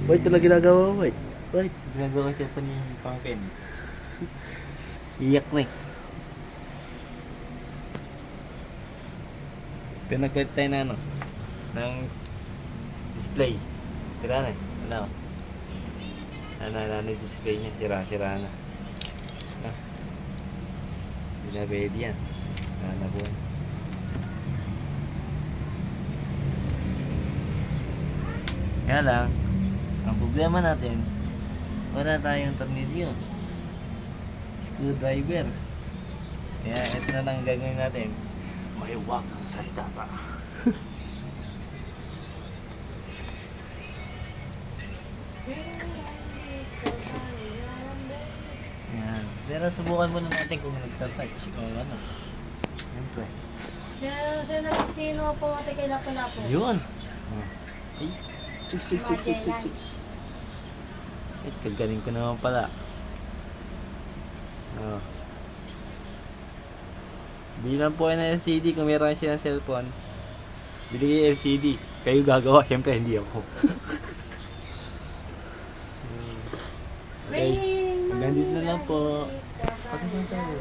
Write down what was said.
White, ito lang ginagawa mo, White. White. Ginagawa siya pa ni pang pen. Iyak na eh. Pinagpalit tayo na ano, ng display. Sira na eh. Ano yung display niya, sira na. Hindi na pwede yan. Na buwan. Kaya lang, ang problema natin, wala tayong tornilyo. Screwdriver. Kaya ito na lang gagawin natin. May wakang sandata. Yan. Pero subukan muna natin kung nagtatouch o ano. Siyempre. Sino po ate kay Lapu-Lapu? Yun. Ay, 66666. ay, kagaling ko naman pala. Oh. Bilang po kayo ng LCD kung meron kayo silang cellphone. Bili kayo LCD. Kayo gagawa, siyempre hindi ako. Okay. Hanggang dito na lang po. Pagkakataon tayo.